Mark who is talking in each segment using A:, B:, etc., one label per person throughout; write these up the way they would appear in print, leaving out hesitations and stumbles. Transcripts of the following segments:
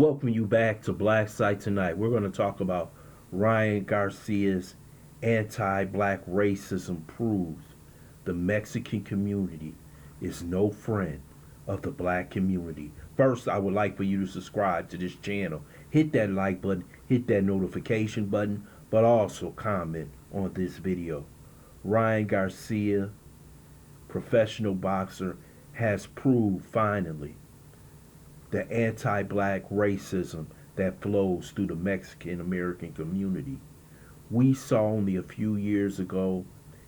A: Welcome you back to Black Site Tonight. We're going to talk about Ryan Garcia's anti-black racism proves the Mexican community is no friend of the black community. First, I would like for you to subscribe to this channel. Hit that like button, hit that notification button, but also comment on this video. Ryan Garcia, professional boxer, has proved finally the anti-black racism that flows through the Mexican-American community. We saw only a few years ago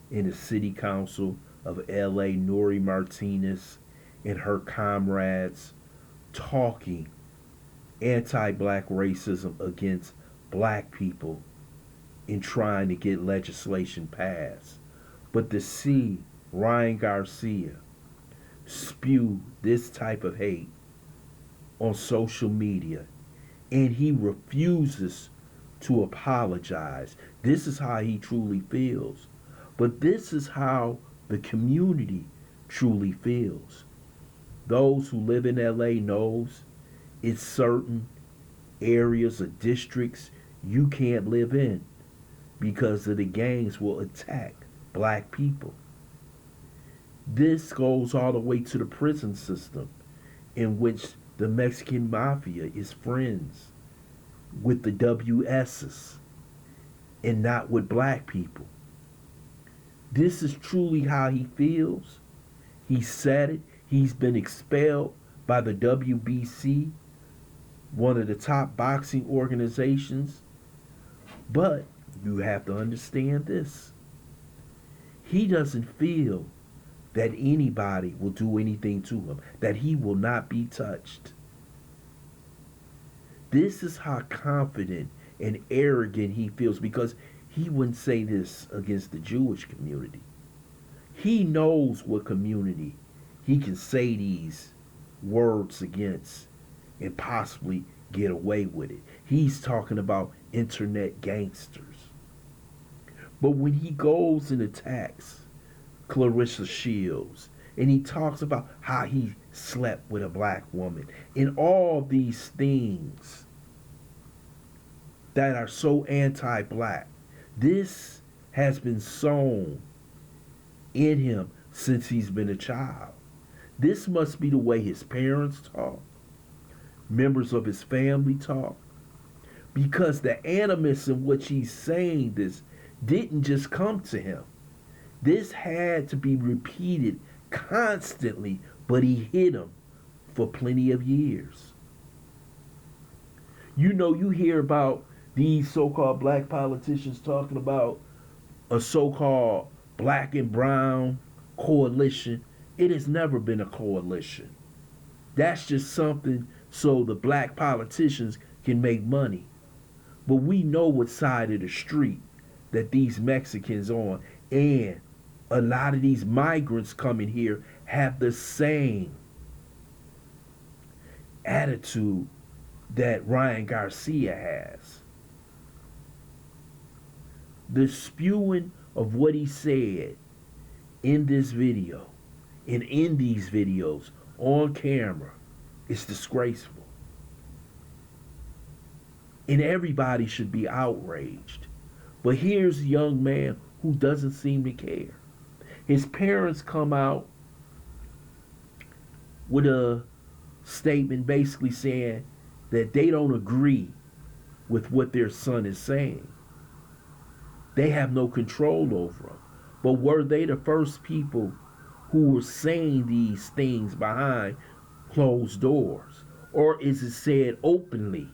A: in the city council of LA, Nuri Martinez and her comrades talking anti-black racism against black people in trying to get legislation passed. But to see Ryan Garcia spew this type of hate on social media, and he refuses to apologize. This is how he truly feels. But this is how the community truly feels. Those who live in LA knows it's certain areas or districts you can't live in because of the gangs will attack black people. This goes all the way to the prison system, in which the Mexican mafia is friends with the WS's and not with black people. This is truly how he feels. He said it. He's been expelled by the WBC, one of the top boxing organizations. But you have to understand this. He doesn't feel that anybody will do anything to him, that he will not be touched. This is how confident and arrogant he feels, because he wouldn't say this against the Jewish community. He knows what community he can say these words against and possibly get away with it. He's talking about internet gangsters. But when he goes and attacks Clarissa Shields, and he talks about how he slept with a black woman, and all these things that are so anti-black, this has been sown in him since he's been a child. This must be the way his parents talk, members of his family talk, because the animus in which he's saying this didn't just come to him. This had to be repeated constantly, but he hid him for plenty of years. You know, you hear about these so-called black politicians talking about a so-called black and brown coalition. It has never been a coalition. That's just something so the black politicians can make money. But we know what side of the street that these Mexicans on, and a lot of these migrants coming here have the same attitude that Ryan Garcia has. The spewing of what he said in this video and in these videos on camera is disgraceful. And everybody should be outraged. But here's a young man who doesn't seem to care. His parents come out with a statement basically saying that they don't agree with what their son is saying. They have no control over him. But were they the first people who were saying these things behind closed doors? Or is it said openly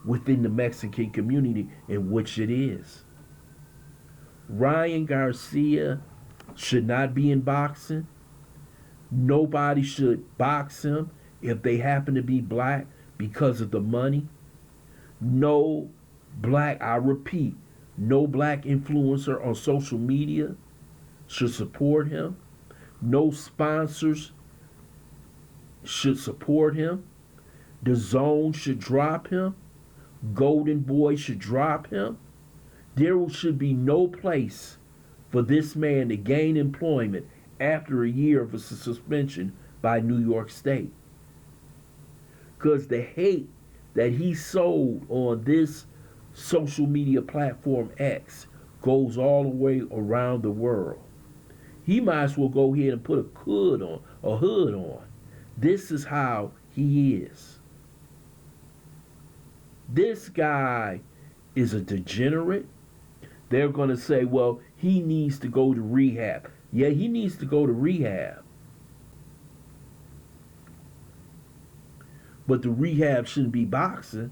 A: within the Mexican community, in which it is? Ryan Garcia should not be in boxing. Nobody should box him if they happen to be black because of the money. No black, I repeat, no black influencer on social media should support him. No sponsors should support him. The Zone should drop him. Golden Boy should drop him. There should be no place for this man to gain employment after a year of a suspension by New York State. Because the hate that he sold on this social media platform X goes all the way around the world. He might as well go ahead and put a hood on. This is how he is. This guy is a degenerate. They're going to say, well, he needs to go to rehab. Yeah, he needs to go to rehab. But the rehab shouldn't be boxing.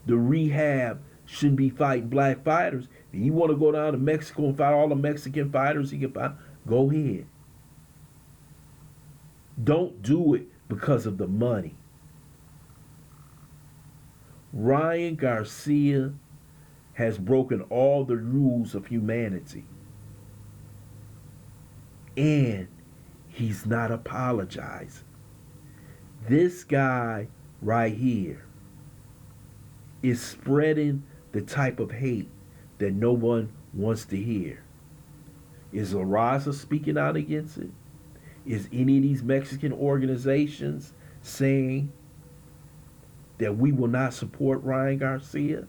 A: The rehab shouldn't be fighting black fighters. If you want to go down to Mexico and fight all the Mexican fighters he can fight, go ahead. Don't do it because of the money. Ryan Garcia has broken all the rules of humanity. And he's not apologizing. This guy right here is spreading the type of hate that no one wants to hear. Is La Raza speaking out against it? Is any of these Mexican organizations saying that we will not support Ryan Garcia?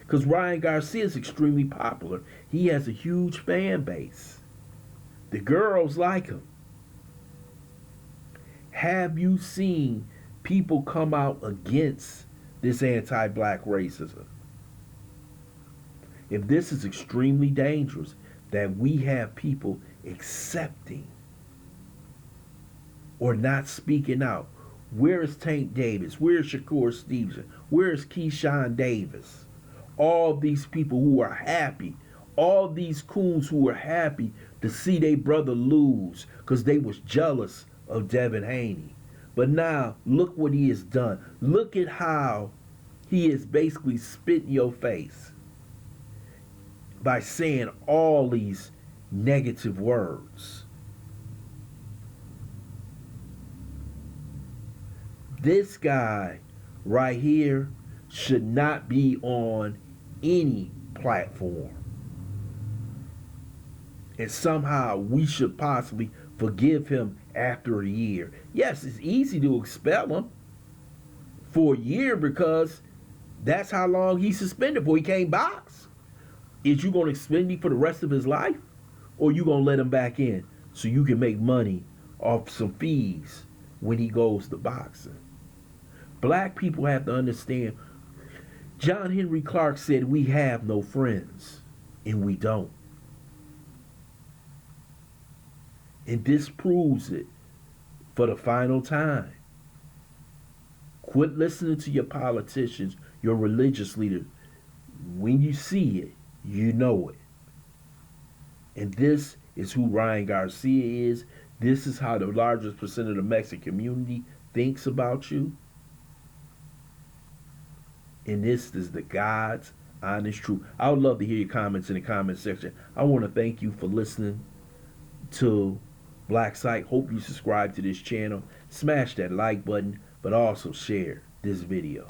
A: Because Ryan Garcia is extremely popular. He has a huge fan base. The girls like him. Have you seen people come out against this anti-black racism? If this is extremely dangerous, that we have people accepting or not speaking out. Where is Tank Davis? Where is Shakur Stevenson? Where is Keyshawn Davis? All these people who are happy, all these coons who are happy to see their brother lose because they was jealous of Devin Haney. But now, look what he has done. Look at how he is basically spit in your face by saying all these negative words. This guy right here should not be on any platform. And somehow we should possibly forgive him after a year. Yes, it's easy to expel him for a year because that's how long he's suspended for. He can't box. Is you going to suspend him for the rest of his life? Or you going to let him back in so you can make money off some fees when he goes to boxing? Black people have to understand. John Henry Clark said we have no friends, and we don't. And this proves it for the final time. Quit listening to your politicians, your religious leaders. When you see it, you know it. And this is who Ryan Garcia is. This is how the largest percent of the Mexican community thinks about you. And this is the God's honest truth. I would love to hear your comments in the comment section. I want to thank you for listening to Black Site. Hope you subscribe to this channel. Smash that like button, but also share this video.